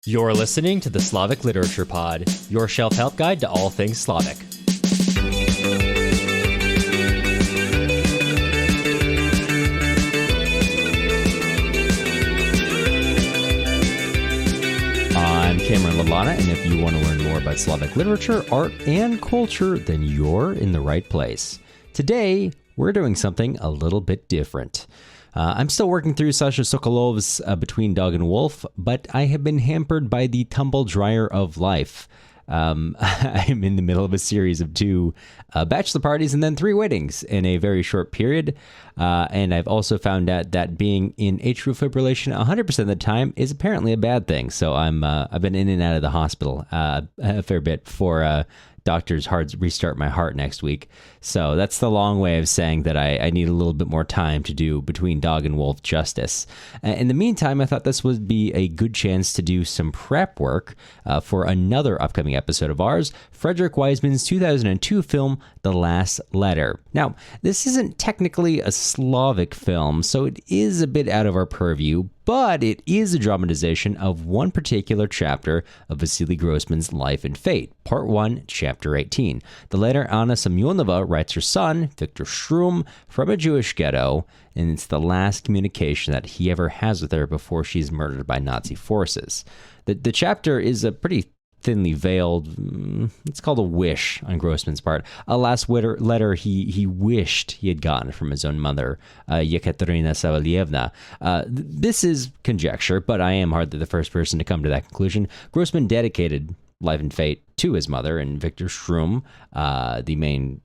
You're listening to the Slavic Literature Pod, your shelf help guide to all things Slavic. I'm Cameron Lalana, and if you want to learn more about Slavic literature, art, and culture, then you're in the right place. Today, we're doing something a little bit different. I'm still working through Sasha Sokolov's Between Dog and Wolf, but I have been hampered by the tumble dryer of life. I'm in the middle of a series of 2 bachelor parties and then 3 weddings in a very short period. And I've also found out that being in atrial fibrillation 100% of the time is apparently a bad thing. So I've been in and out of the hospital a fair bit before doctors hard restart my heart next week. So that's the long way of saying that I need a little bit more time to do Between Dog and Wolf justice. In the meantime, I thought this would be a good chance to do some prep work for another upcoming episode of ours, Frederick Wiseman's 2002 film, The Last Letter. Now, this isn't technically a Slavic film, so it is a bit out of our purview, but it is a dramatization of one particular chapter of Vassily Grossman's life and fate, Part 1, Chapter 18. The letter Anna Semyonova writes her son, Viktor Shtrum, from a Jewish ghetto, and it's the last communication that he ever has with her before she's murdered by Nazi forces. The chapter is a pretty thinly veiled, it's called a wish on Grossman's part, a last letter he wished he had gotten from his own mother, Yekaterina Savalievna. This is conjecture, but I am hardly the first person to come to that conclusion. Grossman dedicated Life and Fate to his mother, and Viktor Shtrum, the main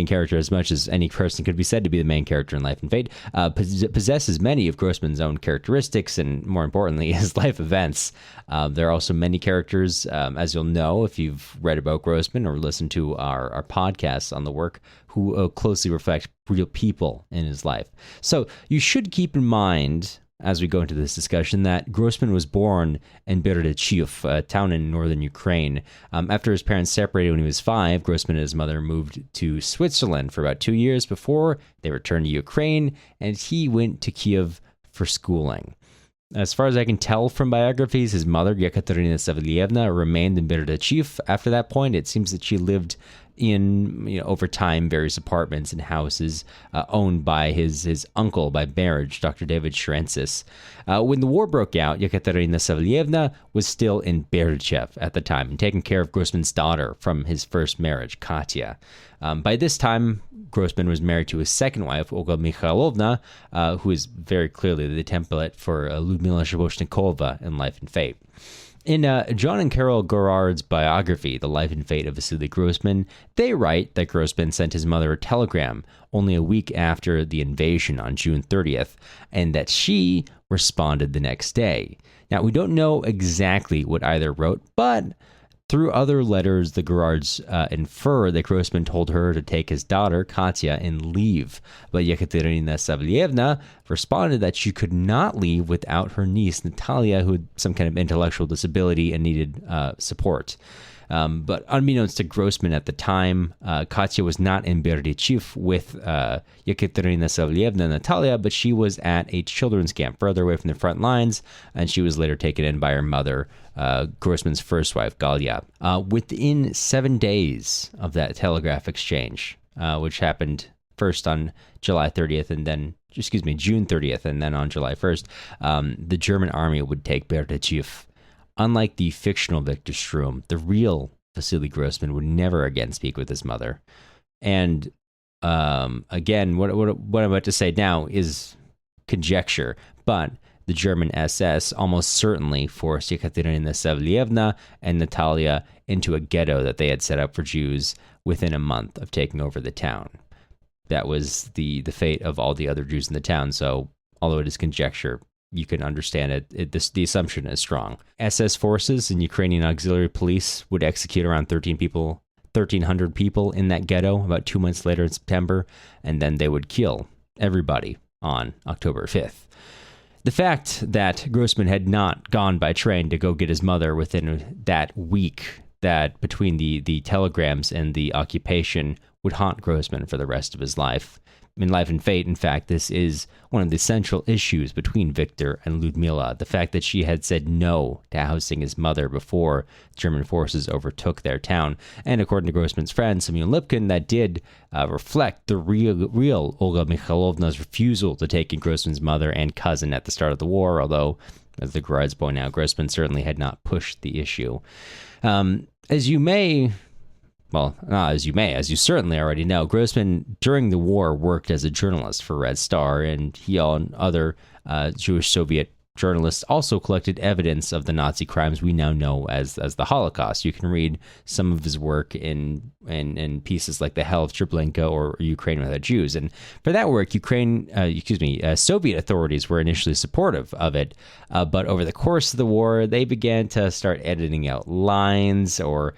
character, as much as any person could be said to be the main character in Life and Fate, possesses many of Grossman's own characteristics and, more importantly, his life events. There are also many characters, as you'll know if you've read about Grossman or listened to our podcasts on the work, who closely reflect real people in his life. So you should keep in mind, as we go into this discussion, that Grossman was born in Berdychiv, a town in northern Ukraine. After his parents separated when he was 5, Grossman and his mother moved to Switzerland for about 2 years before they returned to Ukraine, and he went to Kiev for schooling. As far as I can tell from biographies, his mother, Yekaterina Savalievna, remained in Berdychiv. After that point, it seems that she lived in, over time, various apartments and houses owned by his uncle by marriage, Dr. David Shrensis. When the war broke out, Yekaterina Savalievna was still in Berdychiv at the time and taking care of Grossman's daughter from his first marriage, Katya. By this time, Grossman was married to his second wife, Olga Mikhailovna, who is very clearly the template for Ludmila Zhivoshnikova in Life and Fate. In John and Carol Gerard's biography, The Life and Fate of Vassily Grossman, they write that Grossman sent his mother a telegram only a week after the invasion on June 30th, and that she responded the next day. Now, we don't know exactly what either wrote, but through other letters, the Gerards infer that Grossman told her to take his daughter, Katya, and leave. But Yekaterina Savalievna responded that she could not leave without her niece, Natalia, who had some kind of intellectual disability and needed support. But unbeknownst to Grossman at the time, Katya was not in Berdychiv with Yekaterina Savalievna and Natalia, but she was at a children's camp further away from the front lines, and she was later taken in by her mother, Grossman's first wife, Galya. Within 7 days of that telegraph exchange, which happened first on July 30th and then, June 30th, and then on July 1st, the German army would take Berdychiv. Unlike the fictional Viktor Shtrum, the real Vassily Grossman would never again speak with his mother. And again, what I'm about to say now is conjecture, but the German SS almost certainly forced Yekaterina Savalievna and Natalia into a ghetto that they had set up for Jews within a month of taking over the town. That was the fate of all the other Jews in the town, so although it is conjecture, you can understand it. The assumption is strong. SS forces and Ukrainian auxiliary police would execute around 1,300 people in that ghetto about 2 months later in September, and then they would kill everybody on October 5th. The fact that Grossman had not gone by train to go get his mother within that week, that between the telegrams and the occupation, would haunt Grossman for the rest of his life. in Life and Fate, in fact, this is one of the central issues between Viktor and Ludmila. The fact that she had said no to ousting his mother before German forces overtook their town. And according to Grossman's friend, Semyon Lipkin, that did reflect the real Olga Mikhailovna's refusal to take in Grossman's mother and cousin at the start of the war, although, as the Gerards point out, Grossman certainly had not pushed the issue. As you certainly already know, Grossman, during the war, worked as a journalist for Red Star, and he and other Jewish Soviet journalists also collected evidence of the Nazi crimes we now know as the Holocaust. You can read some of his work in pieces like The Hell of Treblinka or Ukraine Without Jews. And for that work, Soviet authorities were initially supportive of it, but over the course of the war, they began to start editing out lines or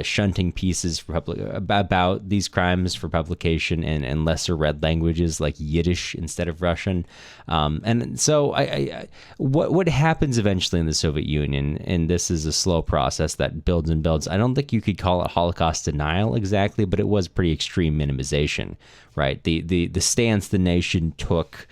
shunting pieces about these crimes for publication in lesser read languages like Yiddish instead of Russian. And so what happens eventually in the Soviet Union, and this is a slow process that builds and builds. I don't think you could call it Holocaust denial exactly, but it was pretty extreme minimization, right? The stance the nation took,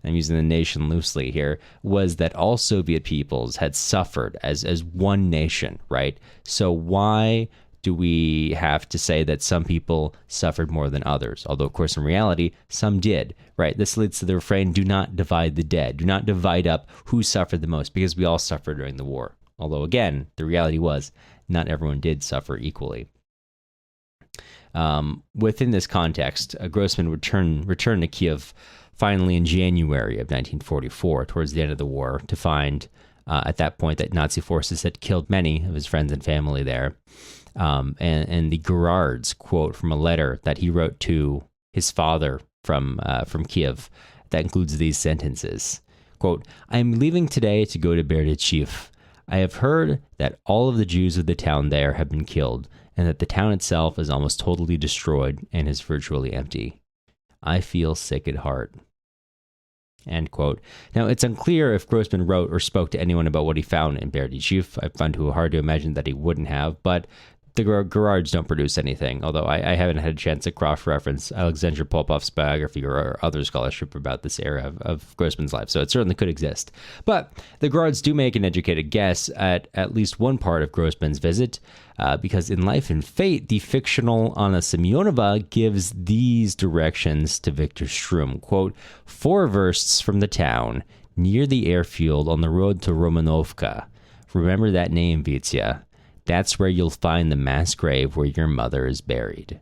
I'm using the nation loosely here, was that all Soviet peoples had suffered as one nation, right? So why do we have to say that some people suffered more than others? Although, of course, in reality, some did, right? This leads to the refrain, do not divide the dead. Do not divide up who suffered the most, because we all suffered during the war. Although, again, the reality was not everyone did suffer equally. Within this context, Grossman returned to Kiev finally in January of 1944, towards the end of the war, to find at that point that Nazi forces had killed many of his friends and family there. And the Gerards quote from a letter that he wrote to his father from Kiev that includes these sentences. Quote, "I am leaving today to go to Berdichev. I have heard that all of the Jews of the town there have been killed, and that the town itself is almost totally destroyed and is virtually empty. I feel sick at heart." End quote. Now, it's unclear if Grossman wrote or spoke to anyone about what he found in Berdichev. I find it hard to imagine that he wouldn't have, but the Gerards don't produce anything, although I haven't had a chance to cross-reference Alexander Popov's biography or other scholarship about this era of Grossman's life, so it certainly could exist. But the Gerards do make an educated guess at least one part of Grossman's visit, because in Life and Fate, the fictional Anna Semyonova gives these directions to Viktor Shtrum. Quote, 4 versts from the town, near the airfield on the road to Romanovka. Remember that name, Vitya. That's where you'll find the mass grave where your mother is buried.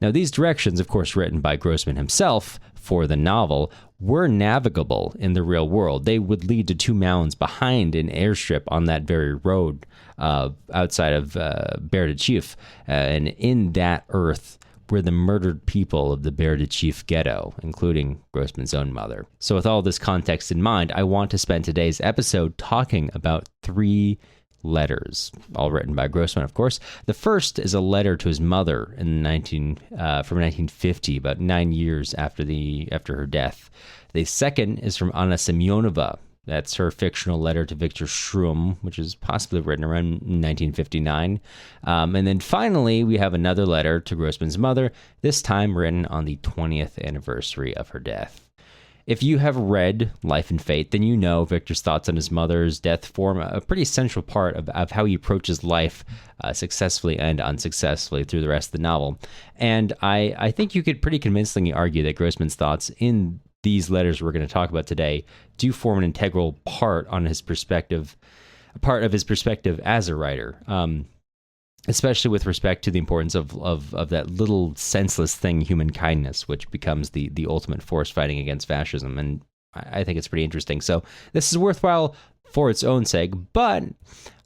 Now, these directions, of course, written by Grossman himself for the novel, were navigable in the real world. They would lead to 2 mounds behind an airstrip on that very road outside of Berdichev. And in that earth were the murdered people of the Berdichev ghetto, including Grossman's own mother. So with all this context in mind, I want to spend today's episode talking about 3 letters, all written by Grossman, of course. The first is a letter to his mother from 1950, about 9 years after her death. The second is from Anna Semyonova. That's her fictional letter to Viktor Shtrum, which is possibly written around 1959. And then finally, we have another letter to Grossman's mother, this time written on the 20th anniversary of her death. If you have read Life and Fate, then you know Viktor's thoughts on his mother's death form a pretty central part of how he approaches life successfully and unsuccessfully through the rest of the novel. And I think you could pretty convincingly argue that Grossman's thoughts in these letters we're going to talk about today do form an integral part of his perspective as a writer. Especially with respect to the importance of that little senseless thing, human kindness, which becomes the ultimate force fighting against fascism. And I think it's pretty interesting. So this is worthwhile for its own sake, but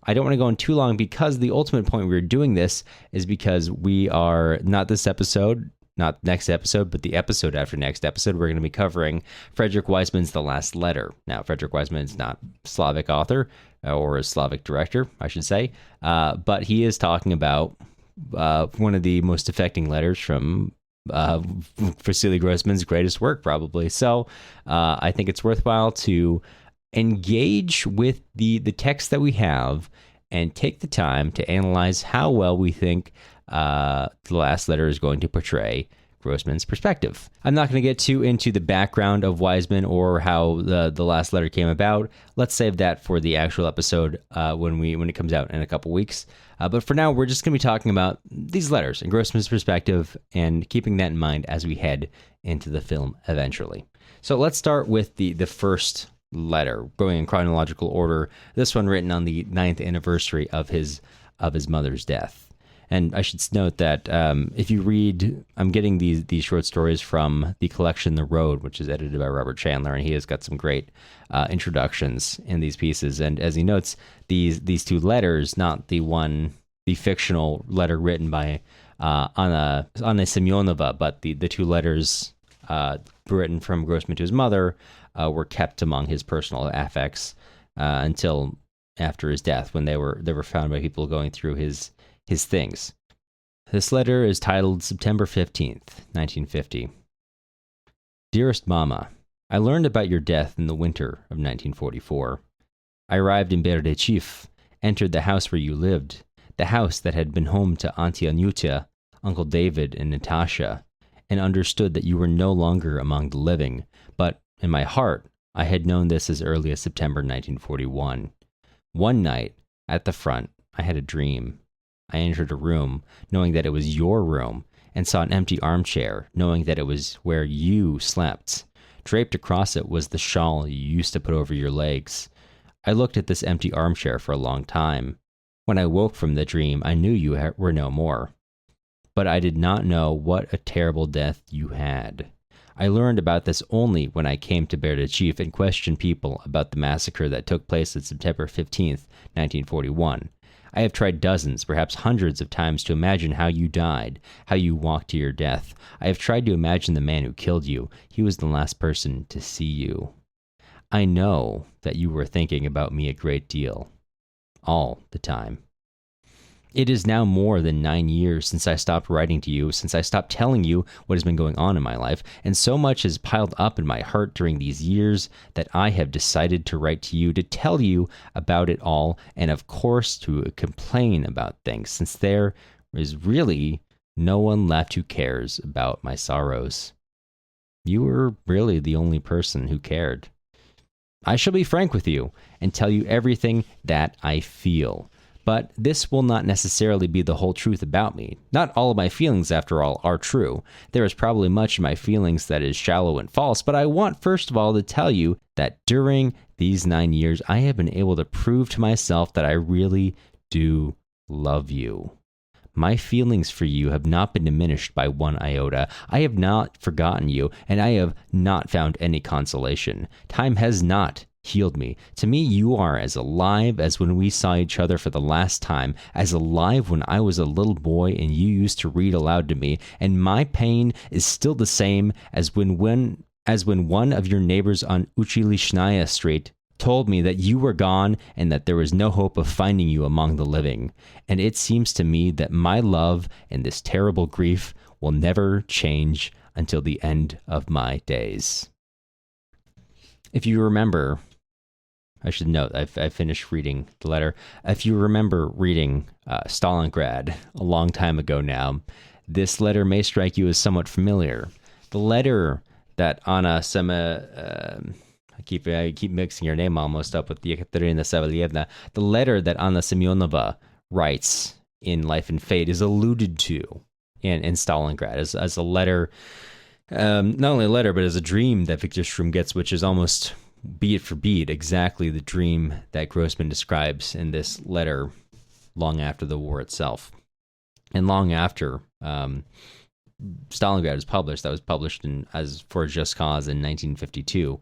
I don't want to go on too long, because the ultimate point we're doing this is because we are not this episode, not next episode, but the episode after next episode, we're going to be covering Frederick Wiseman's The Last Letter. Now, Frederick Wiseman is not a Slavic author, or a Slavic director, I should say, but he is talking about one of the most affecting letters from Vassily Grossman's greatest work, probably. So I think it's worthwhile to engage with the text that we have and take the time to analyze how well we think The Last Letter is going to portray Grossman's perspective. I'm not going to get too into the background of Wiseman or how the last letter came about. Let's save that for the actual episode when it comes out in a couple weeks. But for now, we're just going to be talking about these letters and Grossman's perspective and keeping that in mind as we head into the film eventually. So let's start with the first letter, going in chronological order. This one written on the 9th anniversary of his mother's death. And I should note that if you read, I'm getting these short stories from the collection The Road, which is edited by Robert Chandler, and he has got some great introductions in these pieces. And as he notes, these two letters, not the fictional letter written by Anna Semyonova, but the two letters written from Grossman to his mother were kept among his personal affects until after his death, when they were found by people going through his things. This letter is titled September 15th, 1950. Dearest Mama, I learned about your death in the winter of 1944. I arrived in Berdechiv, entered the house where you lived, the house that had been home to Auntie Anyuta, Uncle David, and Natasha, and understood that you were no longer among the living, but in my heart, I had known this as early as September 1941. One night, at the front, I had a dream. I entered a room, knowing that it was your room, and saw an empty armchair, knowing that it was where you slept. Draped across it was the shawl you used to put over your legs. I looked at this empty armchair for a long time. When I woke from the dream, I knew you were no more. But I did not know what a terrible death you had. I learned about this only when I came to Berdechiv and questioned people about the massacre that took place on September 15th, 1941. I have tried dozens, perhaps hundreds of times to imagine how you died, how you walked to your death. I have tried to imagine the man who killed you. He was the last person to see you. I know that you were thinking about me a great deal. All the time. It is now more than 9 years since I stopped writing to you, since I stopped telling you what has been going on in my life, and so much has piled up in my heart during these years that I have decided to write to you, to tell you about it all, and of course to complain about things, since there is really no one left who cares about my sorrows. You were really the only person who cared. I shall be frank with you and tell you everything that I feel. But this will not necessarily be the whole truth about me. Not all of my feelings, after all, are true. There is probably much in my feelings that is shallow and false, but I want first of all to tell you that during these 9 years, I have been able to prove to myself that I really do love you. My feelings for you have not been diminished by one iota. I have not forgotten you, and I have not found any consolation. Time has not healed me. To me, you are as alive as when we saw each other for the last time, as alive when I was a little boy and you used to read aloud to me, and my pain is still the same as when one of your neighbors on Uchilishная Street told me that you were gone and that there was no hope of finding you among the living. And it seems to me that my love and this terrible grief will never change until the end of my days. If you remember, I should note, I finished reading the letter. If you remember reading Stalingrad a long time ago now, this letter may strike you as somewhat familiar. The letter that Anna I keep mixing your name almost up with Yekaterina Savelyevna. The letter that Anna Semyonova writes in Life and Fate is alluded to in Stalingrad as a letter, not only a letter, but as a dream that Viktor Shtrum gets, which is almost beat for beat exactly the dream that Grossman describes in this letter long after the war itself. And long after Stalingrad was published, that was published as For a Just Cause in 1952.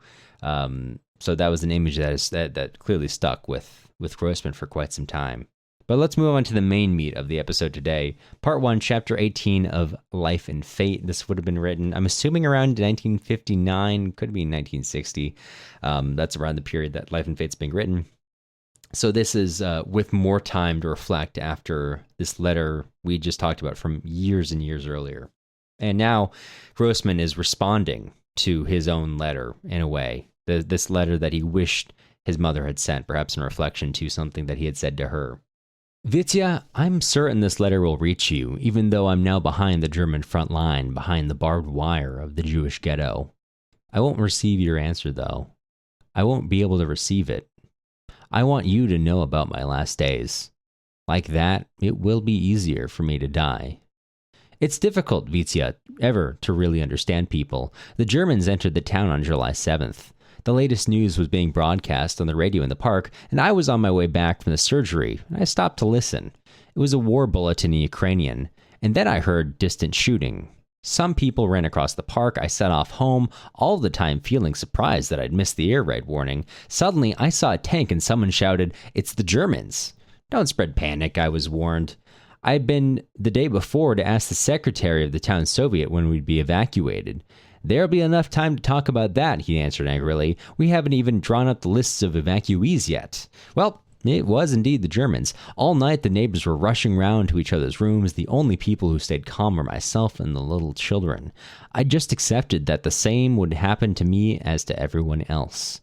So that was an image that clearly stuck with Grossman for quite some time. But let's move on to the main meat of the episode today. Part 1, Chapter 18 of Life and Fate. This would have been written, I'm assuming, around 1959, could be 1960. That's around the period that Life and Fate's being written. So this is with more time to reflect after this letter we just talked about from years and years earlier. And now Grossman is responding to his own letter in a way. This letter that he wished his mother had sent, perhaps in reflection to something that he had said to her. Vitya, I'm certain this letter will reach you, even though I'm now behind the German front line, behind the barbed wire of the Jewish ghetto. I won't receive your answer, though. I won't be able to receive it. I want you to know about my last days. Like that, it will be easier for me to die. It's difficult, Vitya, ever to really understand people. The Germans entered the town on July 7th. The latest news was being broadcast on the radio in the park, and I was on my way back from the surgery, and I stopped to listen. It was a war bulletin in Ukrainian, and then I heard distant shooting. Some people ran across the park. I set off home, all the time feeling surprised that I'd missed the air raid warning. Suddenly, I saw a tank and someone shouted, "It's the Germans." Don't spread panic, I was warned. I'd been the day before to ask the secretary of the town Soviet when we'd be evacuated. "There'll be enough time to talk about that," he answered angrily. "We haven't even drawn up the lists of evacuees yet." Well, it was indeed the Germans. All night the neighbors were rushing round to each other's rooms. The only people who stayed calm were myself and the little children. I just accepted that the same would happen to me as to everyone else.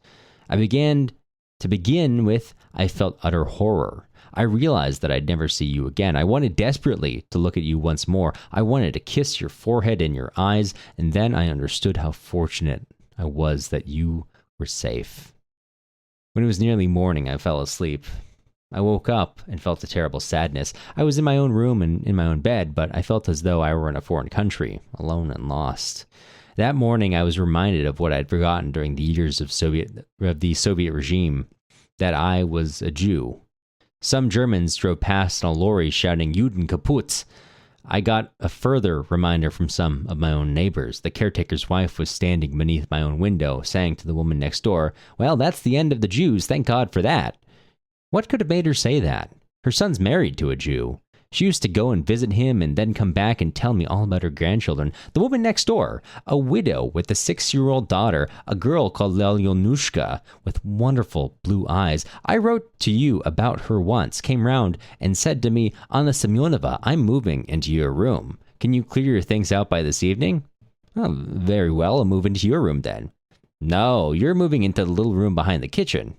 To begin with, I felt utter horror. I realized that I'd never see you again. I wanted desperately to look at you once more. I wanted to kiss your forehead and your eyes, and then I understood how fortunate I was that you were safe. When it was nearly morning, I fell asleep. I woke up and felt a terrible sadness. I was in my own room and in my own bed, but I felt as though I were in a foreign country, alone and lost. That morning, I was reminded of what I'd forgotten during the years of the Soviet regime, that I was a Jew. Some Germans drove past on a lorry shouting "Juden kaputt." I got a further reminder from some of my own neighbors. The caretaker's wife was standing beneath my own window, saying to the woman next door, "Well, that's the end of the Jews, thank God for that." What could have made her say that? Her son's married to a Jew. She used to go and visit him and then come back and tell me all about her grandchildren. The woman next door, a widow with a 6-year-old daughter, a girl called Lelyonushka with wonderful blue eyes. I wrote to you about her once, came round and said to me, "Anna Semyonova, I'm moving into your room. Can you clear your things out by this evening?" "Oh, very well, I'll move into your room then." "No, you're moving into the little room behind the kitchen."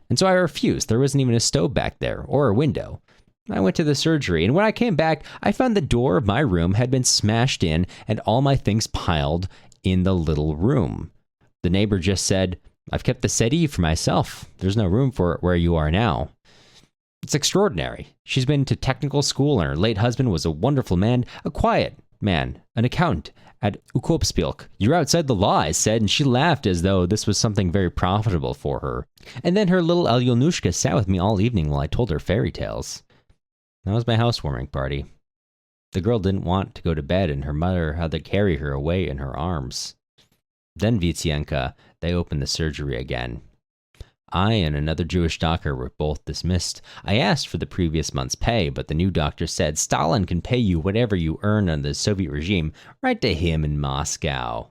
And so I refused. There wasn't even a stove back there or a window. I went to the surgery, and when I came back, I found the door of my room had been smashed in and all my things piled in the little room. The neighbor just said, "I've kept the settee for myself. There's no room for it where you are now." It's extraordinary. She's been to technical school, and her late husband was a wonderful man, a quiet man, an accountant at Ukopspilk. "You're outside the law," I said, and she laughed as though this was something very profitable for her. And then her little Alyonushka sat with me all evening while I told her fairy tales. That was my housewarming party. The girl didn't want to go to bed, and her mother had to carry her away in her arms. Then, Vityenka, they opened the surgery again. I and another Jewish doctor were both dismissed. I asked for the previous month's pay, but the new doctor said, "Stalin can pay you whatever you earn under the Soviet regime. Write to him in Moscow."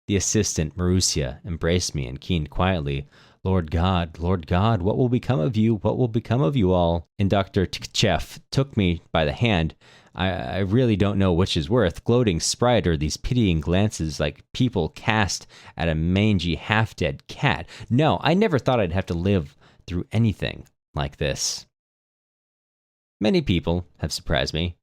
The assistant, Marussia, embraced me and keened quietly, Lord God, what will become of you? What will become of you all?" And Dr. Tkchev took me by the hand. I really don't know which is worth, gloating sprite or these pitying glances like people cast at a mangy, half-dead cat. No, I never thought I'd have to live through anything like this. Many people have surprised me,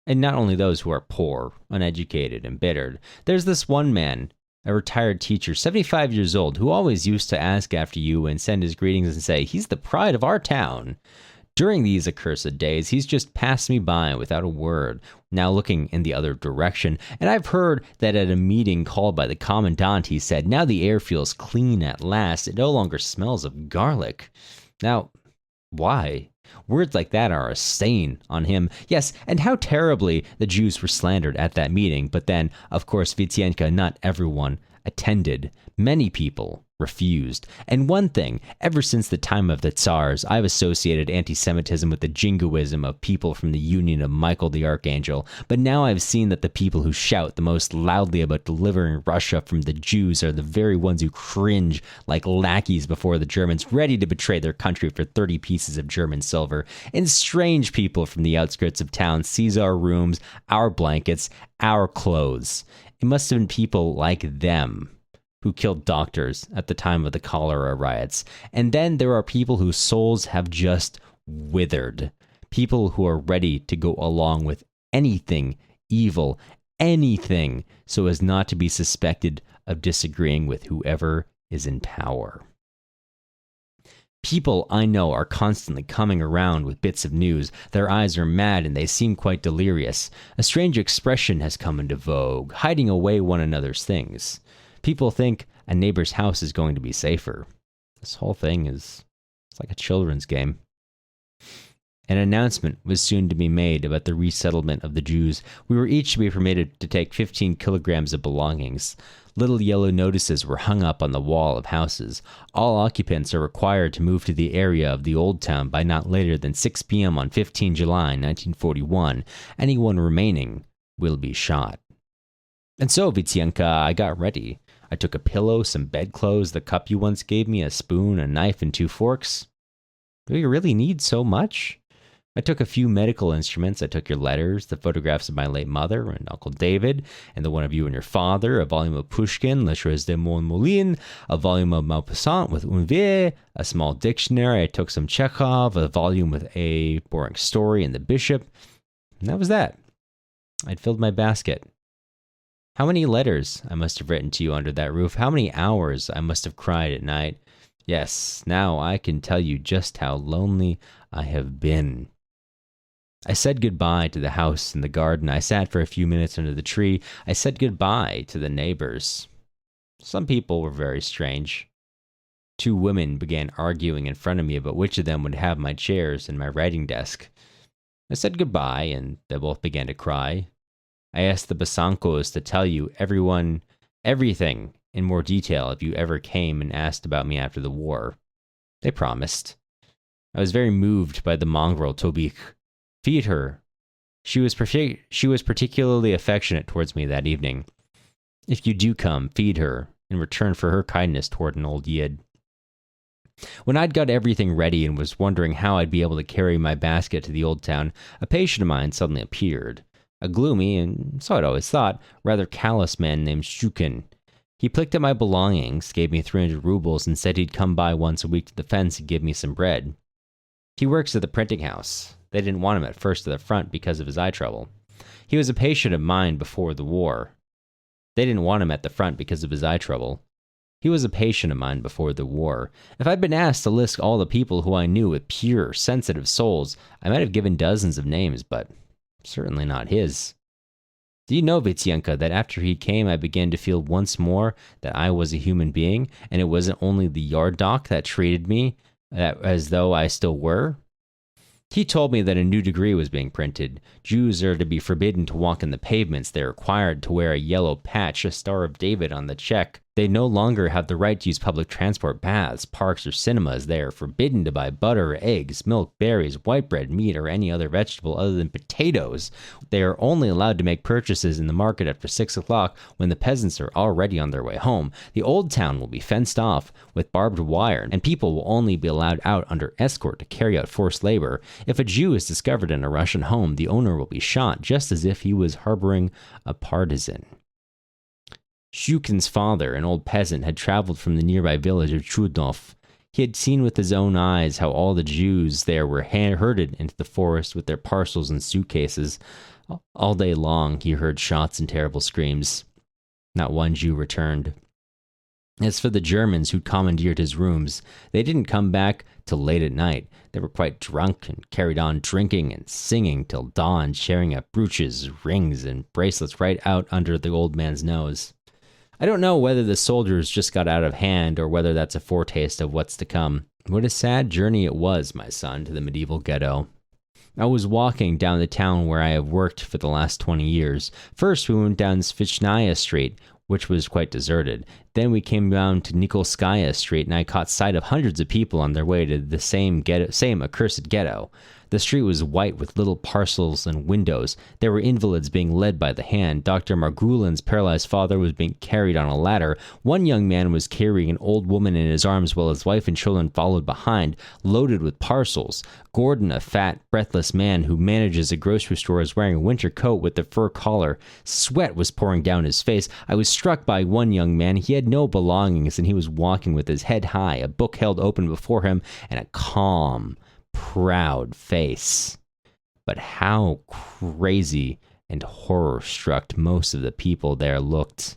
and not only those who are poor, uneducated, embittered. There's this one man, a retired teacher, 75 years old, who always used to ask after you and send his greetings and say, "He's the pride of our town." During these accursed days, he's just passed me by without a word, now looking in the other direction. And I've heard that at a meeting called by the commandant, he said, "Now the air feels clean at last. It no longer smells of garlic." Now, why? Words like that are a stain on him. Yes, and how terribly the Jews were slandered at that meeting. But then, of course, Vityenka, not everyone attended. Many people refused. And one thing, ever since the time of the Tsars, I've associated anti-Semitism with the jingoism of people from the Union of Michael the Archangel. But now I've seen that the people who shout the most loudly about delivering Russia from the Jews are the very ones who cringe like lackeys before the Germans, ready to betray their country for 30 pieces of German silver. And strange people from the outskirts of town seize our rooms, our blankets, our clothes. It must have been people like them who killed doctors at the time of the cholera riots. And then there are people whose souls have just withered. People who are ready to go along with anything evil, anything, so as not to be suspected of disagreeing with whoever is in power. People I know are constantly coming around with bits of news. Their eyes are mad and they seem quite delirious. A strange expression has come into vogue, hiding away one another's things. People think a neighbor's house is going to be safer. This whole thing it's like a children's game. An announcement was soon to be made about the resettlement of the Jews. We were each to be permitted to take 15 kilograms of belongings. Little yellow notices were hung up on the wall of houses. All occupants are required to move to the area of the Old Town by not later than 6 p.m. on 15 July 1941. Anyone remaining will be shot. And so, Vitienka, I got ready. I took a pillow, some bedclothes, the cup you once gave me, a spoon, a knife, and 2 forks. Do you really need so much? I took a few medical instruments. I took your letters, the photographs of my late mother and Uncle David, and the one of you and your father, a volume of Pushkin, Lettres de Mon Moulin, a volume of Maupassant with Unvier, a small dictionary. I took some Chekhov, a volume with a boring story, and the bishop. And that was that. I'd filled my basket. How many letters I must have written to you under that roof. How many hours I must have cried at night. Yes, now I can tell you just how lonely I have been. I said goodbye to the house and the garden. I sat for a few minutes under the tree. I said goodbye to the neighbors. Some people were very strange. 2 women began arguing in front of me about which of them would have my chairs and my writing desk. I said goodbye, and they both began to cry. I asked the Basankos to tell you everything in more detail if you ever came and asked about me after the war. They promised. I was very moved by the mongrel Tobik. Feed her. She was particularly affectionate towards me that evening. If you do come, feed her, in return for her kindness toward an old Yid. When I'd got everything ready and was wondering how I'd be able to carry my basket to the Old Town, a patient of mine suddenly appeared. A gloomy, and so I'd always thought, rather callous man named Shukin. He picked up my belongings, gave me 300 rubles, and said he'd come by once a week to the fence and give me some bread. He works at the printing house. They didn't want him at first to the front because of his eye trouble. He was a patient of mine before the war. They didn't want him at the front because of his eye trouble. He was a patient of mine before the war. If I'd been asked to list all the people who I knew with pure, sensitive souls, I might have given dozens of names, but certainly not his. Do you know, Vitienka, that after he came, I began to feel once more that I was a human being, and it wasn't only the yard doc that treated me as though I still were? He told me that a new decree was being printed. Jews are to be forbidden to walk in the pavements. They are required to wear a yellow patch, a Star of David on the check. They no longer have the right to use public transport, baths, parks, or cinemas. They are forbidden to buy butter, eggs, milk, berries, white bread, meat, or any other vegetable other than potatoes. They are only allowed to make purchases in the market after 6 o'clock when the peasants are already on their way home. The Old Town will be fenced off with barbed wire, and people will only be allowed out under escort to carry out forced labor. If a Jew is discovered in a Russian home, the owner will be shot just as if he was harboring a partisan. Shukin's father, an old peasant, had traveled from the nearby village of Chudnov. He had seen with his own eyes how all the Jews there were herded into the forest with their parcels and suitcases. All day long he heard shots and terrible screams. Not one Jew returned. As for the Germans who'd commandeered his rooms, they didn't come back till late at night. They were quite drunk and carried on drinking and singing till dawn, sharing up brooches, rings, and bracelets right out under the old man's nose. I don't know whether the soldiers just got out of hand or whether that's a foretaste of what's to come. What a sad journey it was, my son, to the medieval ghetto. I was walking down the town where I have worked for the last 20 years. First, we went down Svichnaya Street, which was quite deserted. Then we came down to Nikolskaya Street, and I caught sight of hundreds of people on their way to the same accursed ghetto. The street was white with little parcels and windows. There were invalids being led by the hand. Dr. Margulin's paralyzed father was being carried on a ladder. One young man was carrying an old woman in his arms while his wife and children followed behind, loaded with parcels. Gordon, a fat, breathless man who manages a grocery store, was wearing a winter coat with a fur collar. Sweat was pouring down his face. I was struck by one young man. He had no belongings, and he was walking with his head high, a book held open before him, and a calm, proud face. but how crazy and horror-struck most of the people there looked.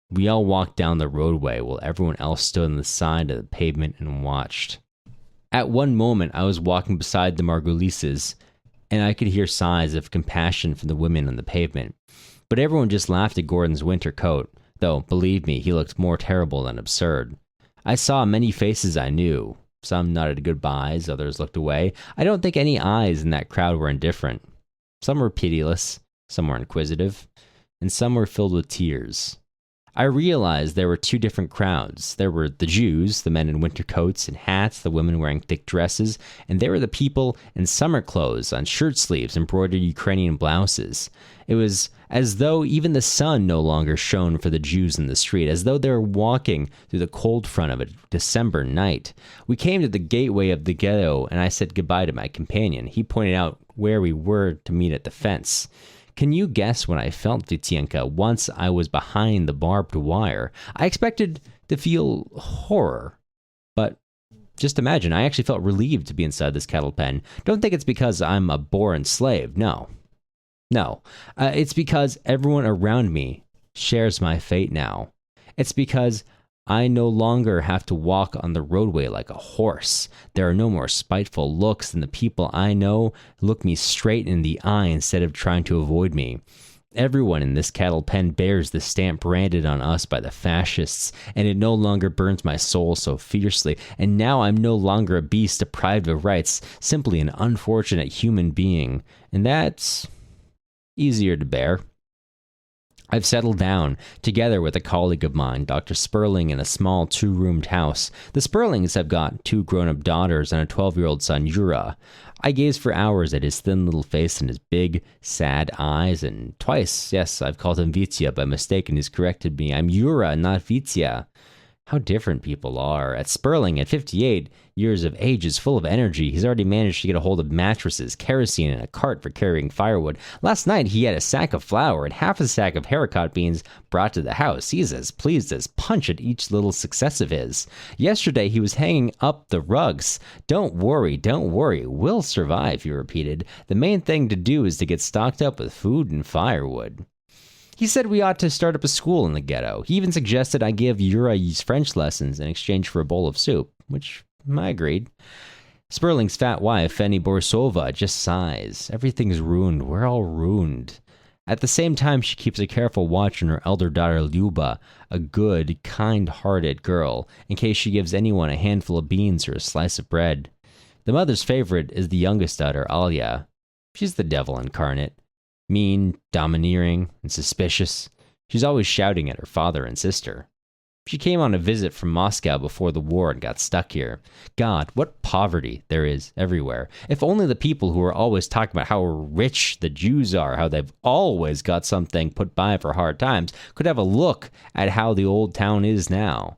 We all walked down the roadway while everyone else stood on the side of the pavement and watched. At one moment, I was walking beside the Margulises, and I could hear sighs of compassion from the women on the pavement. But everyone just laughed at Gordon's winter coat, though, believe me, he looked more terrible than absurd. I saw many faces I knew. Some nodded goodbyes, others looked away. I don't think any eyes in that crowd were indifferent. Some were pitiless, some were inquisitive, and some were filled with tears. I realized there were two different crowds. There were the Jews, the men in winter coats and hats, the women wearing thick dresses, and there were the people in summer clothes on shirt sleeves, embroidered Ukrainian blouses. It was as though even the sun no longer shone for the Jews in the street, as though they were walking through the cold front of a December night. We came to the gateway of the ghetto, and I said goodbye to my companion. He pointed out where we were to meet at the fence. Can you guess what I felt, Vitienka, once I was behind the barbed wire? I expected to feel horror, but just imagine, I actually felt relieved to be inside this cattle pen. Don't think it's because I'm a born slave. No. It's because everyone around me shares my fate now. It's because I no longer have to walk on the roadway like a horse. There are no more spiteful looks, and the people I know look me straight in the eye instead of trying to avoid me. Everyone in this cattle pen bears the stamp branded on us by the fascists, and it no longer burns my soul so fiercely. And now I'm no longer a beast deprived of rights, simply an unfortunate human being. And that's easier to bear. I've settled down, together with a colleague of mine, Dr. Sperling, in a small two-roomed house. The Sperlings have got 2 grown-up daughters and a 12-year-old son, Yura. I gazed for hours at his thin little face and his big, sad eyes, and twice, yes, I've called him Vitya by mistake, and he's corrected me. I'm Yura, not Vitya. How different people are. At Sperling, at 58 years of age, is full of energy. He's already managed to get a hold of mattresses, kerosene, and a cart for carrying firewood. Last night, he had a sack of flour and half a sack of haricot beans brought to the house. He's as pleased as punch at each little success of his. Yesterday, he was hanging up the rugs. Don't worry, we'll survive, he repeated. The main thing to do is to get stocked up with food and firewood. He said we ought to start up a school in the ghetto. He even suggested I give Yura French lessons in exchange for a bowl of soup, which I agreed. Sperling's fat wife, Fanny Borisova, just sighs. Everything's ruined. We're all ruined. At the same time, she keeps a careful watch on her elder daughter, Lyuba, a good, kind-hearted girl, in case she gives anyone a handful of beans or a slice of bread. The mother's favorite is the youngest daughter, Alya. She's the devil incarnate. Mean, domineering, and suspicious. She's always shouting at her father and sister. She came on a visit from Moscow before the war and got stuck here. God, what poverty there is everywhere. If only the people who are always talking about how rich the Jews are, how they've always got something put by for hard times, could have a look at how the old town is now.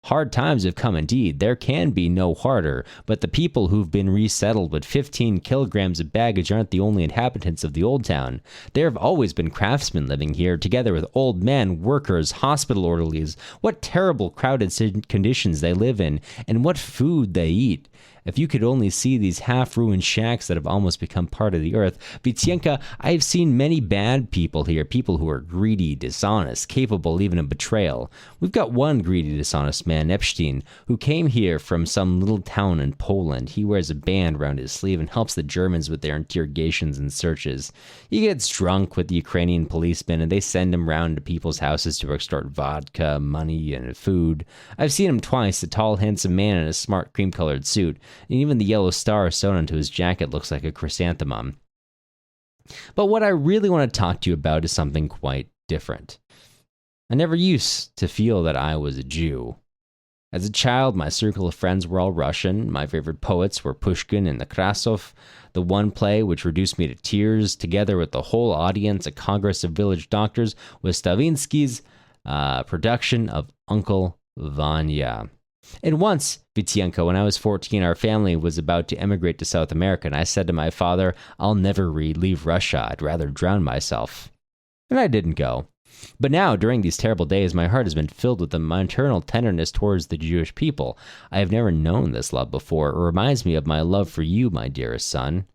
Hard times have come indeed. There can be no harder, but the people who've been resettled with 15 kilograms of baggage aren't the only inhabitants of the old town. There have always been craftsmen living here, together with old men, workers, hospital orderlies. What terrible crowded conditions they live in, and what food they eat. If you could only see these half-ruined shacks that have almost become part of the earth. Vitienka, I have seen many bad people here, people who are greedy, dishonest, capable even of betrayal. We've got one greedy, dishonest man, Epstein, who came here from some little town in Poland. He wears a band around his sleeve and helps the Germans with their interrogations and searches. He gets drunk with the Ukrainian policemen, and they send him round to people's houses to extort vodka, money, and food. I've seen him twice, a tall, handsome man in a smart cream-colored suit. And even the yellow star sewn onto his jacket looks like a chrysanthemum. But what I really want to talk to you about is something quite different. I never used to feel that I was a Jew. As a child, my circle of friends were all Russian. My favorite poets were Pushkin and Nekrasov. The one play which reduced me to tears, together with the whole audience, a congress of village doctors, was Stravinsky's production of Uncle Vanya. And once, Vitienko, when I was 14, our family was about to emigrate to South America, and I said to my father, I'll never leave Russia. I'd rather drown myself. And I didn't go. But now, during these terrible days, my heart has been filled with a maternal tenderness towards the Jewish people. I have never known this love before. It reminds me of my love for you, my dearest son.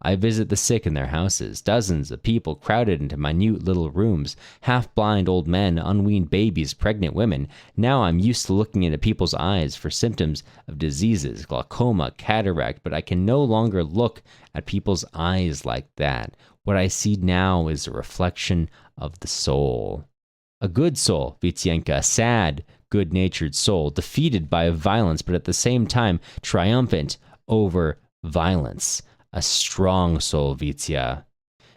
I visit the sick in their houses, dozens of people crowded into minute little rooms, half-blind old men, unweaned babies, pregnant women. Now I'm used to looking into people's eyes for symptoms of diseases, glaucoma, cataract, but I can no longer look at people's eyes like that. What I see now is a reflection of the soul. A good soul, Vitienka, a sad, good-natured soul, defeated by violence, but at the same time triumphant over violence. A strong soul, Vitya.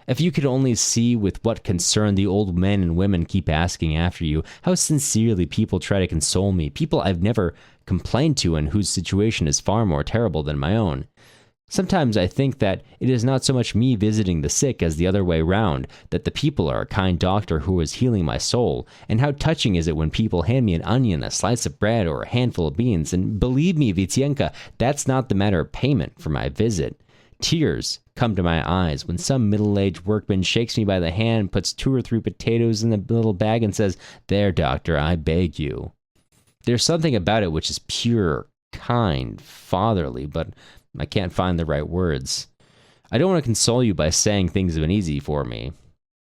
If you could only see with what concern the old men and women keep asking after you, how sincerely people try to console me, people I've never complained to and whose situation is far more terrible than my own. Sometimes I think that it is not so much me visiting the sick as the other way round, that the people are a kind doctor who is healing my soul, and how touching is it when people hand me an onion, a slice of bread, or a handful of beans, and believe me, Vitienka, that's not the matter of payment for my visit. Tears come to my eyes when some middle-aged workman shakes me by the hand, puts 2 or 3 potatoes in the little bag, and says, "There, doctor, I beg you." There's something about it which is pure, kind, fatherly, but I can't find the right words. I don't want to console you by saying things have been easy for me.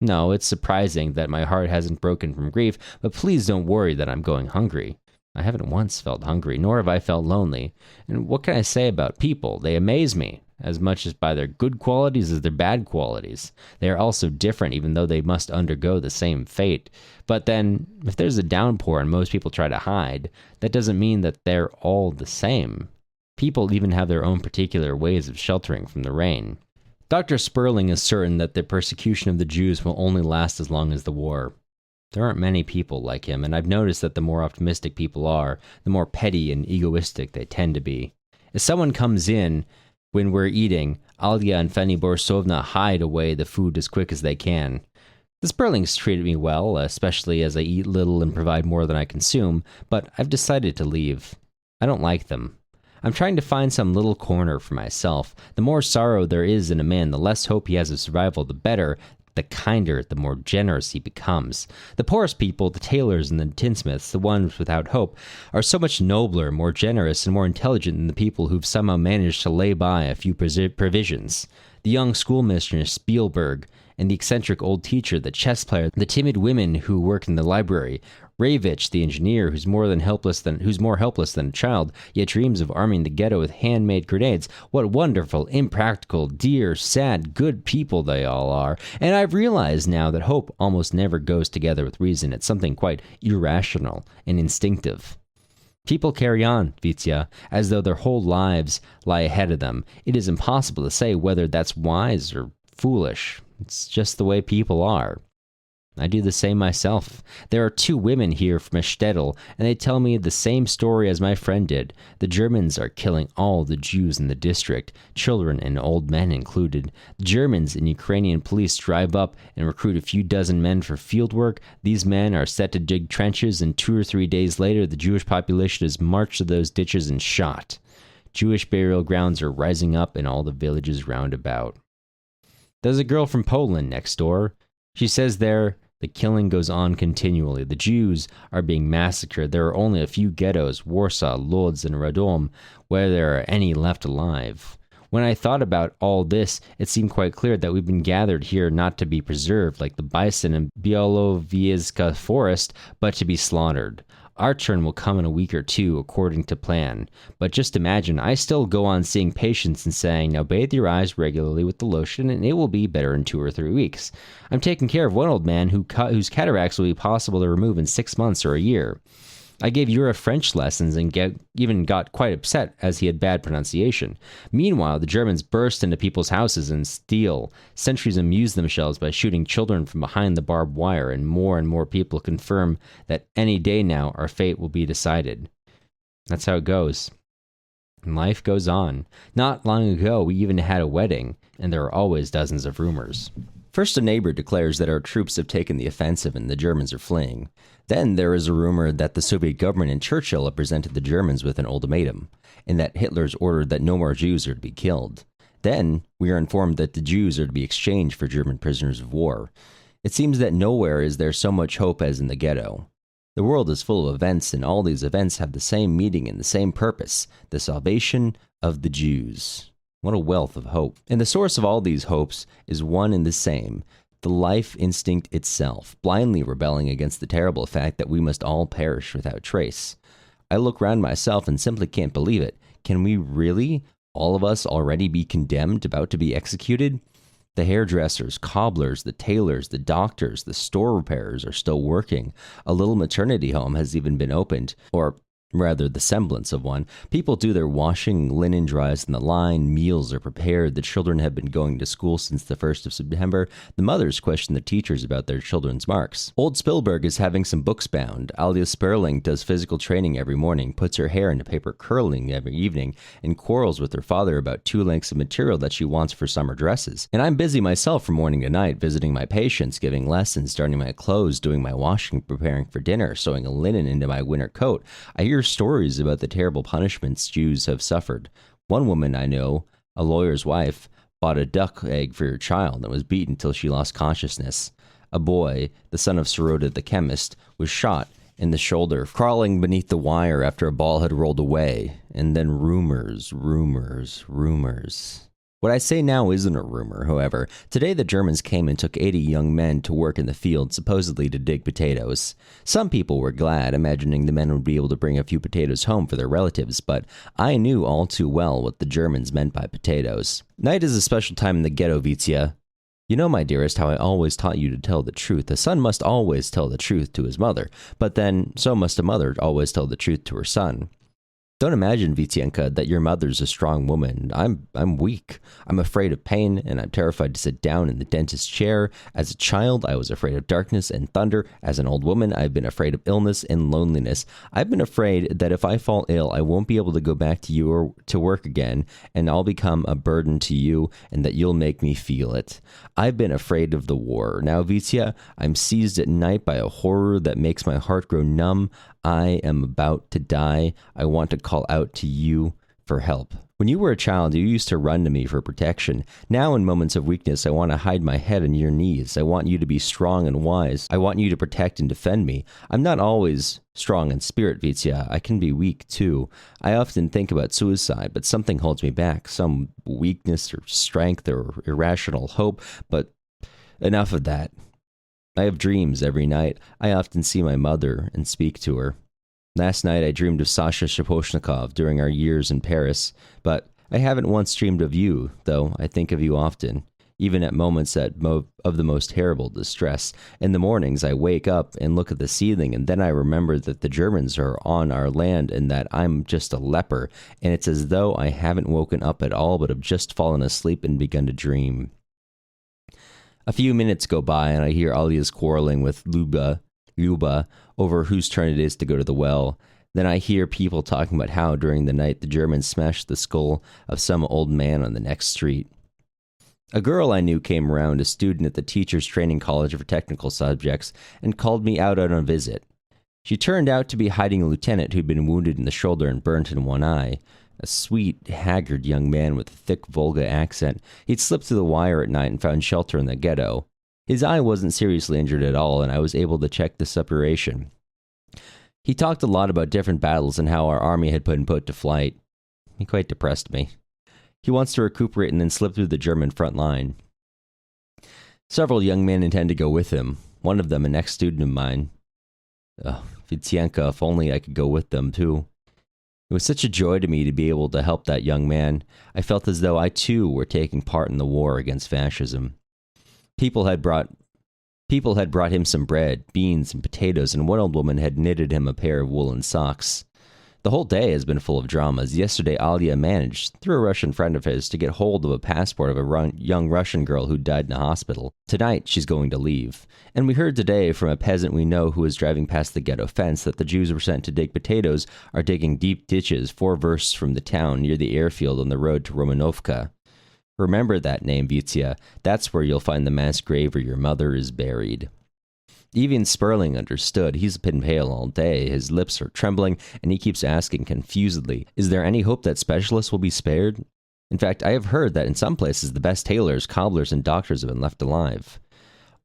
No, it's surprising that my heart hasn't broken from grief, but please don't worry that I'm going hungry. I haven't once felt hungry, nor have I felt lonely. And what can I say about people? They amaze me, as much as by their good qualities as their bad qualities. They are also different, even though they must undergo the same fate. But then, if there's a downpour and most people try to hide, that doesn't mean that they're all the same. People even have their own particular ways of sheltering from the rain. Dr. Sperling is certain that the persecution of the Jews will only last as long as the war. There aren't many people like him, and I've noticed that the more optimistic people are, the more petty and egoistic they tend to be. If someone comes in when we're eating, Alya and Fanny Borisovna hide away the food as quick as they can. The Sperlings treated me well, especially as I eat little and provide more than I consume, but I've decided to leave. I don't like them. I'm trying to find some little corner for myself. The more sorrow there is in a man, the less hope he has of survival, the better, the kinder, the more generous he becomes. The poorest people, the tailors and the tinsmiths, the ones without hope, are so much nobler, more generous, and more intelligent than the people who've somehow managed to lay by a few provisions. The young schoolmistress Spielberg, and the eccentric old teacher, the chess player, the timid women who work in the library, Ravitch, the engineer, who's more helpless than a child, yet dreams of arming the ghetto with handmade grenades. What wonderful, impractical, dear, sad, good people they all are. And I've realized now that hope almost never goes together with reason. It's something quite irrational and instinctive. People carry on, Vitya, as though their whole lives lie ahead of them. It is impossible to say whether that's wise or foolish. It's just the way people are. I do the same myself. There are 2 women here from a shtetl, and they tell me the same story as my friend did. The Germans are killing all the Jews in the district, children and old men included. The Germans and Ukrainian police drive up and recruit a few dozen men for field work. These men are set to dig trenches, and 2 or 3 days later, the Jewish population is marched to those ditches and shot. Jewish burial grounds are rising up in all the villages round about. There's a girl from Poland next door. She says there, the killing goes on continually. The Jews are being massacred. There are only a few ghettos, Warsaw, Lodz, and Radom, where there are any left alive. When I thought about all this, it seemed quite clear that we've been gathered here not to be preserved like the bison in Białowieska forest, but to be slaughtered. Our turn will come in a week or 2, according to plan. But just imagine, I still go on seeing patients and saying, now bathe your eyes regularly with the lotion and it will be better in 2 or 3 weeks. I'm taking care of one old man whose cataracts will be possible to remove in 6 months or a year. I gave Yura French lessons and even got quite upset as he had bad pronunciation. Meanwhile, the Germans burst into people's houses and steal. Sentries amuse themselves by shooting children from behind the barbed wire, and more people confirm that any day now our fate will be decided. That's how it goes. And life goes on. Not long ago, we even had a wedding, and there are always dozens of rumors. First, a neighbor declares that our troops have taken the offensive and the Germans are fleeing. Then there is a rumor that the Soviet government and Churchill have presented the Germans with an ultimatum, and that Hitler's ordered that no more Jews are to be killed. Then we are informed that the Jews are to be exchanged for German prisoners of war. It seems that nowhere is there so much hope as in the ghetto. The world is full of events, and all these events have the same meaning and the same purpose, the salvation of the Jews. What a wealth of hope. And the source of all these hopes is one and the same, the life instinct itself, blindly rebelling against the terrible fact that we must all perish without trace. I look round myself and simply can't believe it. Can we really, all of us, already be condemned, about to be executed? The hairdressers, cobblers, the tailors, the doctors, the store repairers are still working. A little maternity home has even been opened, or rather the semblance of one. People do their washing, linen dries in the line, meals are prepared, the children have been going to school since the 1st of September, the mothers question the teachers about their children's marks. Old Spielberg is having some books bound, Alia Sperling does physical training every morning, puts her hair into paper curling every evening, and quarrels with her father about 2 lengths of material that she wants for summer dresses. And I'm busy myself from morning to night, visiting my patients, giving lessons, darning my clothes, doing my washing, preparing for dinner, sewing a linen into my winter coat. I hear stories about the terrible punishments Jews have suffered. One woman I know, a lawyer's wife, bought a duck egg for her child and was beaten till she lost consciousness. A boy, the son of Sirota the chemist, was shot in the shoulder, crawling beneath the wire after a ball had rolled away. And then rumors. What I say now isn't a rumor, however. Today the Germans came and took 80 young men to work in the field, supposedly to dig potatoes. Some people were glad, imagining the men would be able to bring a few potatoes home for their relatives, but I knew all too well what the Germans meant by potatoes. Night is a special time in the ghetto, Vitya. You know, my dearest, how I always taught you to tell the truth. A son must always tell the truth to his mother, but then so must a mother always tell the truth to her son. Don't imagine, Vityenka, that your mother's a strong woman. I'm weak. I'm afraid of pain, and I'm terrified to sit down in the dentist's chair. As a child, I was afraid of darkness and thunder. As an old woman, I've been afraid of illness and loneliness. I've been afraid that if I fall ill, I won't be able to go back to you or to work again, and I'll become a burden to you, and that you'll make me feel it. I've been afraid of the war. Now, Vitya, I'm seized at night by a horror that makes my heart grow numb. I am about to die. I want to call out to you for help. When you were a child, you used to run to me for protection. Now, in moments of weakness, I want to hide my head on your knees. I want you to be strong and wise. I want you to protect and defend me. I'm not always strong in spirit, Vitya. I can be weak, too. I often think about suicide, but something holds me back. Some weakness or strength or irrational hope, but enough of that. I have dreams every night. I often see my mother and speak to her. Last night I dreamed of Sasha Shaposhnikov during our years in Paris, but I haven't once dreamed of you, though I think of you often, even at moments of the most terrible distress. In the mornings I wake up and look at the ceiling, and then I remember that the Germans are on our land and that I'm just a leper, and it's as though I haven't woken up at all but have just fallen asleep and begun to dream. A few minutes go by, and I hear Alia's quarreling with Luba over whose turn it is to go to the well. Then I hear people talking about how, during the night, the Germans smashed the skull of some old man on the next street. A girl I knew came around, a student at the Teachers Training College for Technical Subjects, and called me out on a visit. She turned out to be hiding a lieutenant who'd been wounded in the shoulder and burnt in one eye. A sweet, haggard young man with a thick Volga accent. He'd slipped through the wire at night and found shelter in the ghetto. His eye wasn't seriously injured at all, and I was able to check the suppuration. He talked a lot about different battles and how our army had been put to flight. He quite depressed me. He wants to recuperate and then slip through the German front line. Several young men intend to go with him. One of them, an ex-student of mine. Vityenka, if only I could go with them, too. It was such a joy to me to be able to help that young man. I felt as though I, too, were taking part in the war against fascism. People had brought him some bread, beans, and potatoes, and one old woman had knitted him a pair of woolen socks. The whole day has been full of dramas. Yesterday, Alia managed, through a Russian friend of his, to get hold of a passport of a young Russian girl who died in a hospital. Tonight, she's going to leave. And we heard today from a peasant we know who was driving past the ghetto fence that the Jews who were sent to dig potatoes are digging deep ditches 4 versts from the town near the airfield on the road to Romanovka. Remember that name, Vitya. That's where you'll find the mass grave where your mother is buried. Even Sperling understood. He's been pale all day. His lips are trembling, and he keeps asking confusedly, is there any hope that specialists will be spared? In fact, I have heard that in some places the best tailors, cobblers, and doctors have been left alive.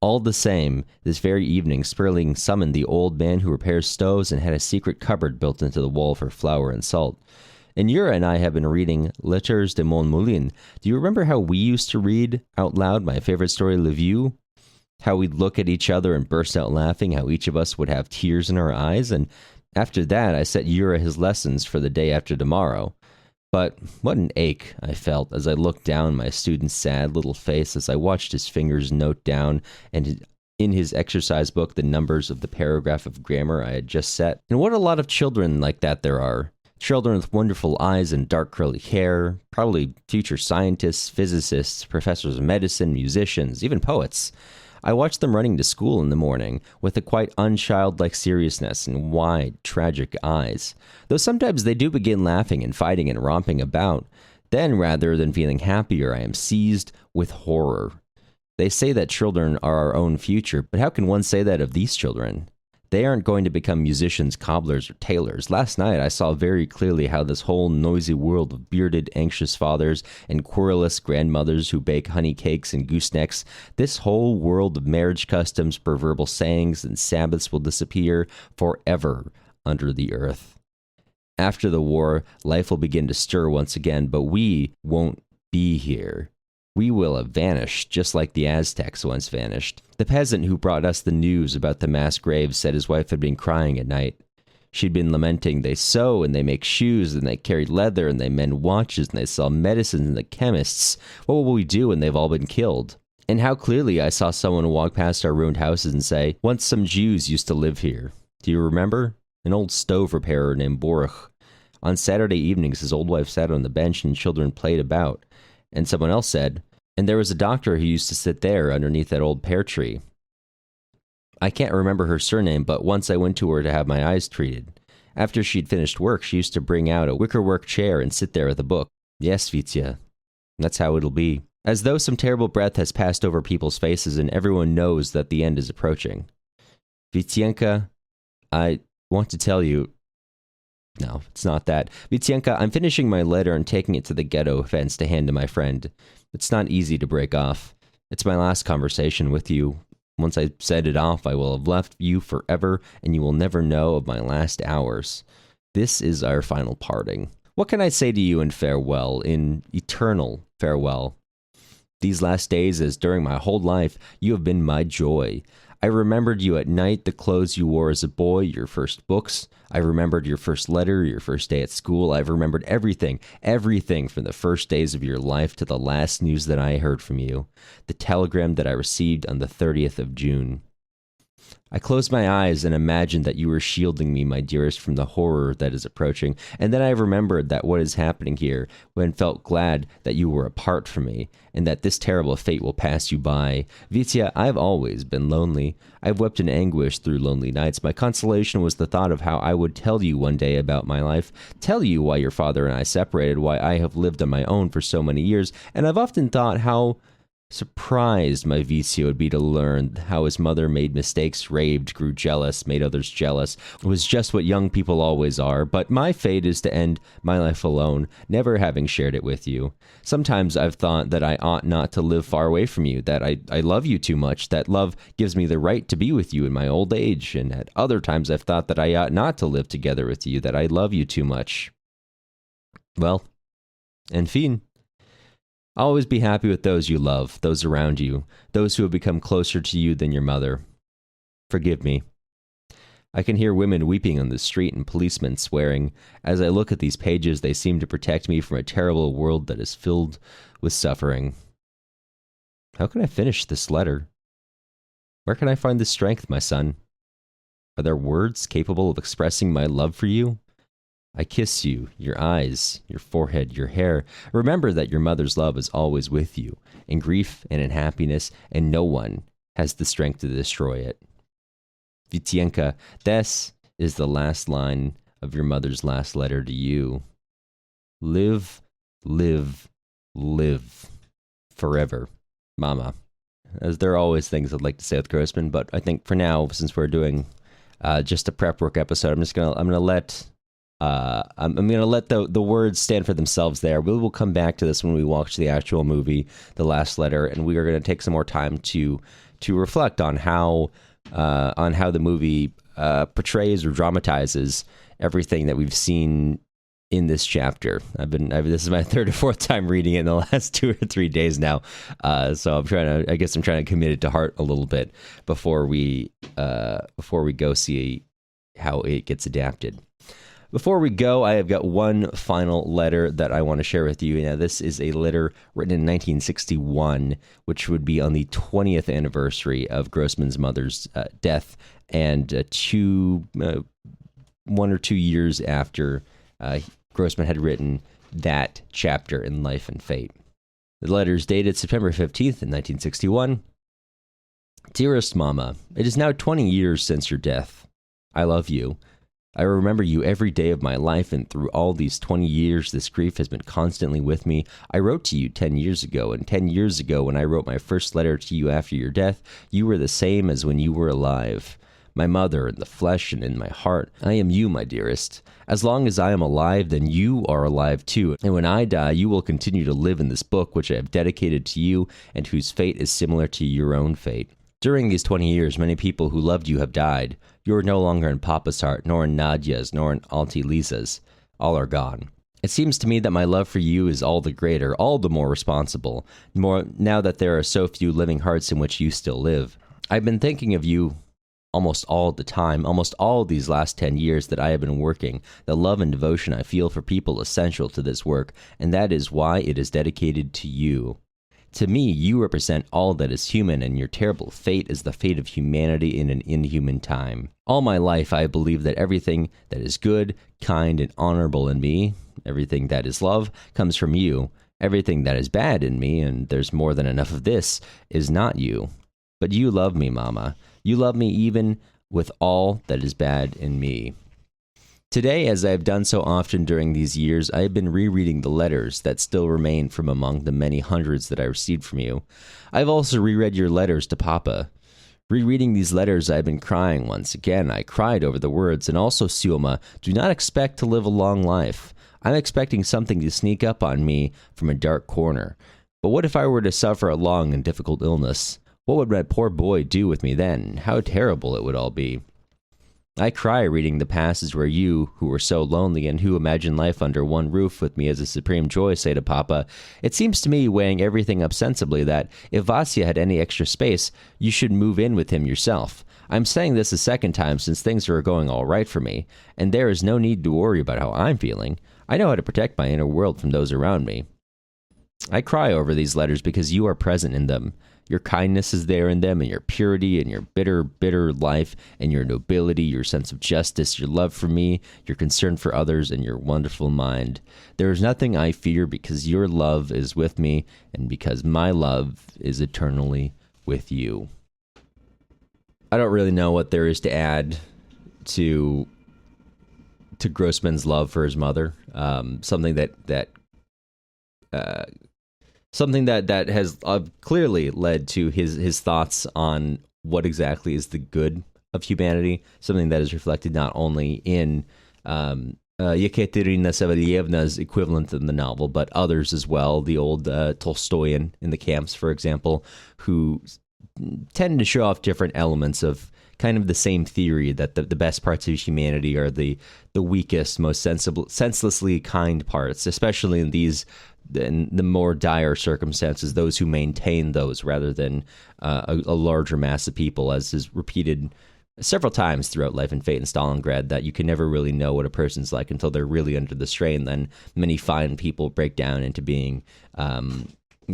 All the same, this very evening, Sperling summoned the old man who repairs stoves and had a secret cupboard built into the wall for flour and salt. And Yura and I have been reading Letters de Mon Moulin. Do you remember how we used to read out loud my favorite story, Le Vieux? How we'd look at each other and burst out laughing, how each of us would have tears in our eyes. And after that, I set Yura his lessons for the day after tomorrow. But what an ache I felt as I looked down my student's sad little face as I watched his fingers note down and in his exercise book the numbers of the paragraph of grammar I had just set. And what a lot of children like that there are. Children with wonderful eyes and dark curly hair, probably future scientists, physicists, professors of medicine, musicians, even poets. I watched them running to school in the morning with a quite unchildlike seriousness and wide, tragic eyes. Though sometimes they do begin laughing and fighting and romping about. Then, rather than feeling happier, I am seized with horror. They say that children are our own future, but how can one say that of these children? They aren't going to become musicians, cobblers, or tailors. Last night I saw very clearly how this whole noisy world of bearded, anxious fathers and querulous grandmothers who bake honey cakes and goosenecks, this whole world of marriage customs, proverbial sayings, and Sabbaths will disappear forever under the earth. After the war, life will begin to stir once again, but we won't be here. We will have vanished, just like the Aztecs once vanished. The peasant who brought us the news about the mass graves said his wife had been crying at night. She'd been lamenting, they sew and they make shoes and they carry leather and they mend watches and they sell medicines and the chemists. What will we do when they've all been killed? And how clearly I saw someone walk past our ruined houses and say, once some Jews used to live here. Do you remember? An old stove repairer named Boruch. On Saturday evenings, his old wife sat on the bench and children played about. And someone else said, and there was a doctor who used to sit there underneath that old pear tree. I can't remember her surname, but once I went to her to have my eyes treated. After she'd finished work, she used to bring out a wickerwork chair and sit there with a book. Yes, Vitya, that's how it'll be. As though some terrible breath has passed over people's faces and everyone knows that the end is approaching. Vityenka, I want to tell you... No, it's not that. Vityenka, I'm finishing my letter and taking it to the ghetto fence to hand to my friend. It's not easy to break off. It's my last conversation with you. Once I set it off, I will have left you forever, and you will never know of my last hours. This is our final parting. What can I say to you in farewell, in eternal farewell? These last days, as during my whole life, you have been my joy. I remembered you at night, the clothes you wore as a boy, your first books. I remembered your first letter, your first day at school. I've remembered everything from the first days of your life to the last news that I heard from you, the telegram that I received on the 30th of June. I closed my eyes and imagined that you were shielding me, my dearest, from the horror that is approaching, and then I remembered that what is happening here, and felt glad that you were apart from me, and that this terrible fate will pass you by. Vitya, I've always been lonely. I've wept in anguish through lonely nights. My consolation was the thought of how I would tell you one day about my life, tell you why your father and I separated, why I have lived on my own for so many years, and I've often thought how surprised my Vitya would be to learn how his mother made mistakes, raved, grew jealous, made others jealous. It was just what young people always are, but my fate is to end my life alone, never having shared it with you. Sometimes I've thought that I ought not to live far away from you, that I love you too much, that love gives me the right to be with you in my old age, and at other times I've thought that I ought not to live together with you, that I love you too much. Well, enfin. Always be happy with those you love, those around you, those who have become closer to you than your mother. Forgive me. I can hear women weeping on the street and policemen swearing. As I look at these pages, they seem to protect me from a terrible world that is filled with suffering. How can I finish this letter? Where can I find the strength, my son? Are there words capable of expressing my love for you? I kiss you, your eyes, your forehead, your hair. Remember that your mother's love is always with you, in grief and in happiness, and no one has the strength to destroy it. Vityenka, this is the last line of your mother's last letter to you. Live, live, live forever, Mama. As there are always things I'd like to say with Grossman, but I think for now, since we're doing just a prep work episode, I'm gonna let the words stand for themselves there. We will come back to this when we watch the actual movie, The Last Letter, and we are going to take some more time to reflect on how the movie portrays or dramatizes everything that we've seen in this chapter. This is my third or fourth time reading it in the last 2 or 3 days now. So I'm trying to commit it to heart a little bit before we go see how it gets adapted. Before we go, I have got one final letter that I want to share with you. Now, this is a letter written in 1961, which would be on the 20th anniversary of Grossman's mother's death, and 1 or 2 years after Grossman had written that chapter in Life and Fate. The letter is dated September 15th, 1961. Dearest Mama, it is now 20 years since your death. I love you. I remember you every day of my life, and through all these 20 years, this grief has been constantly with me. I wrote to you 10 years ago, and 10 years ago, when I wrote my first letter to you after your death, you were the same as when you were alive. My mother in the flesh and in my heart, I am you, my dearest. As long as I am alive, then you are alive too, and when I die, you will continue to live in this book which I have dedicated to you, and whose fate is similar to your own fate. During these 20 years, many people who loved you have died. You are no longer in Papa's heart, nor in Nadia's, nor in Auntie Lisa's. All are gone. It seems to me that my love for you is all the greater, all the more responsible, now that there are so few living hearts in which you still live. I've been thinking of you almost all the time, almost all these last 10 years that I have been working, the love and devotion I feel for people essential to this work, and that is why it is dedicated to you. To me, you represent all that is human, and your terrible fate is the fate of humanity in an inhuman time. All my life, I believe that everything that is good, kind, and honorable in me, everything that is love, comes from you. Everything that is bad in me, and there's more than enough of this, is not you. But you love me, Mama. You love me even with all that is bad in me. Today, as I have done so often during these years, I have been rereading the letters that still remain from among the many hundreds that I received from you. I have also reread your letters to Papa. Rereading these letters, I have been crying once again. I cried over the words, and also, Sioma, do not expect to live a long life. I'm expecting something to sneak up on me from a dark corner. But what if I were to suffer a long and difficult illness? What would my poor boy do with me then? How terrible it would all be. I cry reading the passage where you, who were so lonely and who imagined life under one roof with me as a supreme joy, say to Papa, it seems to me, weighing everything up sensibly, that if Vasya had any extra space, you should move in with him yourself. I'm saying this a second time since things are going all right for me, and there is no need to worry about how I'm feeling. I know how to protect my inner world from those around me. I cry over these letters because you are present in them. Your kindness is there in them, and your purity, and your bitter, bitter life, and your nobility, your sense of justice, your love for me, your concern for others, and your wonderful mind. There is nothing I fear because your love is with me, and because my love is eternally with you. I don't really know what there is to add to Grossman's love for his mother. Something that has clearly led to his thoughts on what exactly is the good of humanity, something that is reflected not only in Yekaterina Savelyevna's equivalent in the novel, but others as well, the old Tolstoyan in the camps, for example, who tend to show off different elements of kind of the same theory that the best parts of humanity are the weakest, most senselessly kind parts, especially in the more dire circumstances, those who maintain those rather than a larger mass of people, as is repeated several times throughout Life and Fate in Stalingrad, that you can never really know what a person's like until they're really under the strain. Then many fine people break down into being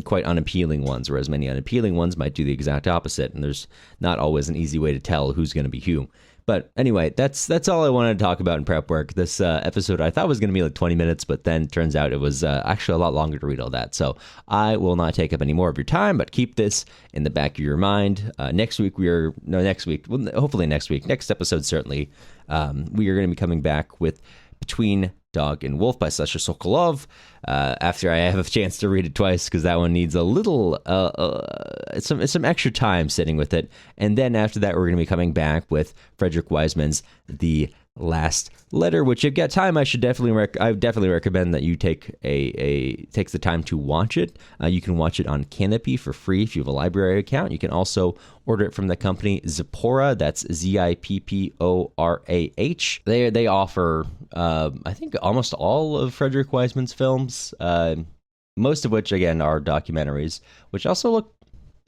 quite unappealing ones, whereas many unappealing ones might do the exact opposite, and there's not always an easy way to tell who's going to be who. But anyway, that's all I wanted to talk about in prep work. This episode I thought was going to be like 20 minutes, but then turns out it was actually a lot longer to read all that. So I will not take up any more of your time, but keep this in the back of your mind. Next episode certainly, we are going to be coming back with Between Dog and Wolf by Sasha Sokolov, after I have a chance to read it twice, because that one needs a little some extra time sitting with it. And then after that, we're going to be coming back with Frederick Wiseman's The Last Letter, which if you've got time, I definitely recommend that you takes the time to watch it. You can watch it on Canopy for free if you have a library account. You can also order it from the company Zipporah. That's Zipporah. They offer, I think, almost all of Frederick Wiseman's films, most of which, again, are documentaries, which also look,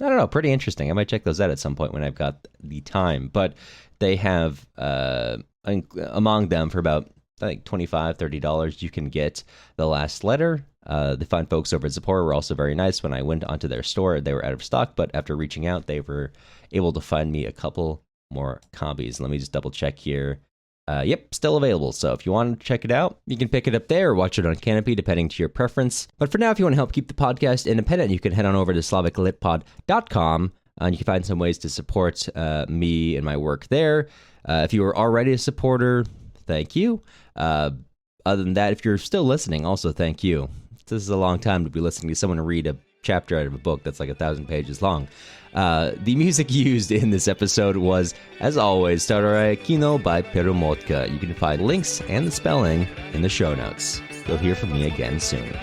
I don't know, pretty interesting. I might check those out at some point when I've got the time. But they have, among them, for about, I think, $25, $30, you can get The Last Letter. The fine folks over at Zipporah were also very nice. When I went onto their store, they were out of stock, but after reaching out, they were able to find me a couple more copies. Let me just double check here. Yep, still available. So if you want to check it out, you can pick it up there or watch it on Canopy, depending to your preference. But for now, if you want to help keep the podcast independent, you can head on over to SlavicLitPod.com, and you can find some ways to support me and my work there. If you are already a supporter, thank you. Other than that, if you're still listening, also thank you. This is a long time to be listening to someone read a chapter out of a book that's like 1,000 pages long. The music used in this episode was, as always, Staroye Kino by Perumotka. You can find links and the spelling in the show notes. You'll hear from me again soon.